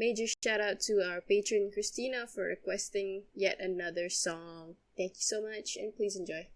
Major shout out to our patron Christina for requesting yet another song. Thank you so much, and please enjoy.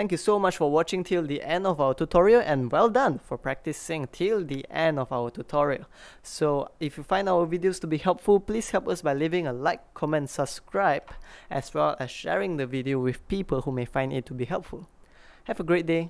Thank you so much for watching till the end of our tutorial, and well done for practicing till the end of our tutorial. So if you find our videos to be helpful, please help us by leaving a like, comment, subscribe, as well as sharing the video with people who may find it to be helpful. Have a great day.